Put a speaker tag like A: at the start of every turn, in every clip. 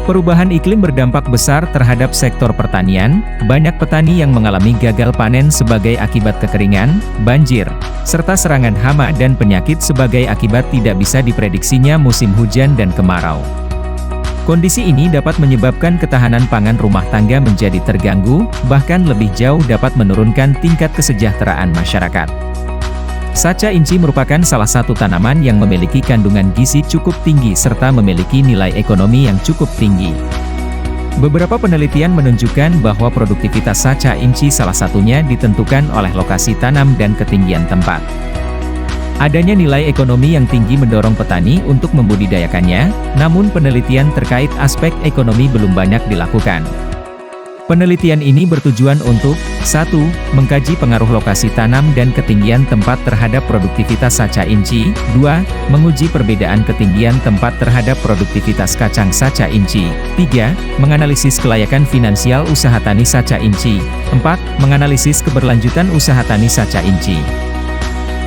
A: Perubahan iklim berdampak besar terhadap sektor pertanian, banyak petani yang mengalami gagal panen sebagai akibat kekeringan, banjir, serta serangan hama dan penyakit sebagai akibat tidak bisa diprediksinya musim hujan dan kemarau. Kondisi ini dapat menyebabkan ketahanan pangan rumah tangga menjadi terganggu, bahkan lebih jauh dapat menurunkan tingkat kesejahteraan masyarakat. Saca inci merupakan salah satu tanaman yang memiliki kandungan gizi cukup tinggi serta memiliki nilai ekonomi yang cukup tinggi. Beberapa penelitian menunjukkan bahwa produktivitas saca inci salah satunya ditentukan oleh lokasi tanam dan ketinggian tempat. Adanya nilai ekonomi yang tinggi mendorong petani untuk membudidayakannya, namun penelitian terkait aspek ekonomi belum banyak dilakukan. Penelitian ini bertujuan untuk 1. Mengkaji pengaruh lokasi tanam dan ketinggian tempat terhadap produktivitas saca inci. 2. Menguji perbedaan ketinggian tempat terhadap produktivitas kacang saca inci. 3. Menganalisis kelayakan finansial usaha tani saca inci. 4. Menganalisis keberlanjutan usaha tani saca inci.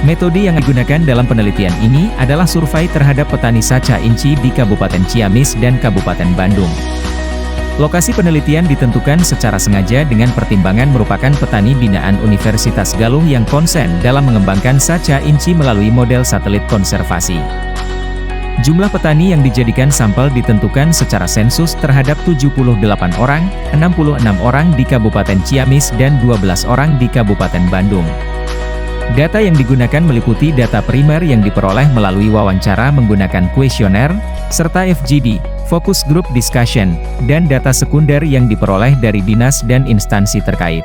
A: Metode yang digunakan dalam penelitian ini adalah survei terhadap petani saca inci di Kabupaten Ciamis dan Kabupaten Bandung. Lokasi penelitian ditentukan secara sengaja dengan pertimbangan merupakan petani binaan Universitas Galuh yang konsen dalam mengembangkan saca inci melalui model satelit konservasi. Jumlah petani yang dijadikan sampel ditentukan secara sensus terhadap 78 orang, 66 orang di Kabupaten Ciamis dan 12 orang di Kabupaten Bandung. Data yang digunakan meliputi data primer yang diperoleh melalui wawancara menggunakan kuesioner, serta FGD, focus group discussion, dan data sekunder yang diperoleh dari dinas dan instansi terkait.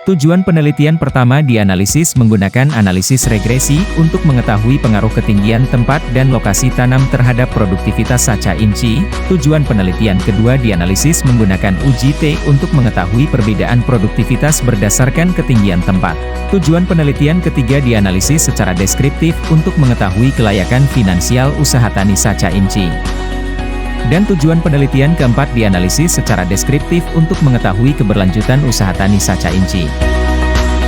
A: Tujuan penelitian pertama dianalisis menggunakan analisis regresi untuk mengetahui pengaruh ketinggian tempat dan lokasi tanam terhadap produktivitas saca inci. Tujuan penelitian kedua dianalisis menggunakan uji T untuk mengetahui perbedaan produktivitas berdasarkan ketinggian tempat. Tujuan penelitian ketiga dianalisis secara deskriptif untuk mengetahui kelayakan finansial usaha tani saca inci. Dan tujuan penelitian keempat dianalisis secara deskriptif untuk mengetahui keberlanjutan usaha tani saca inci.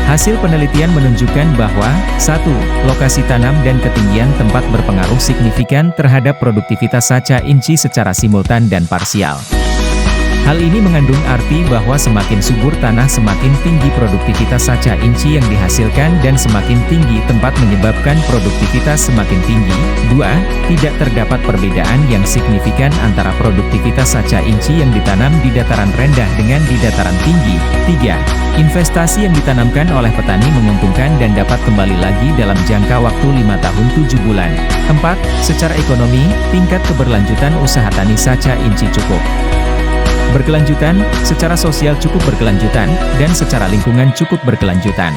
A: Hasil penelitian menunjukkan bahwa 1. Lokasi tanam dan ketinggian tempat berpengaruh signifikan terhadap produktivitas saca inci secara simultan dan parsial. Hal ini mengandung arti bahwa semakin subur tanah semakin tinggi produktivitas saca inci yang dihasilkan dan semakin tinggi tempat menyebabkan produktivitas semakin tinggi. 2. Tidak terdapat perbedaan yang signifikan antara produktivitas saca inci yang ditanam di dataran rendah dengan di dataran tinggi. 3. Investasi yang ditanamkan oleh petani menguntungkan dan dapat kembali lagi dalam jangka waktu 5 tahun 7 bulan. 4. Secara ekonomi, tingkat keberlanjutan usaha tani saca inci cukup berkelanjutan, secara sosial cukup berkelanjutan, dan secara lingkungan cukup berkelanjutan.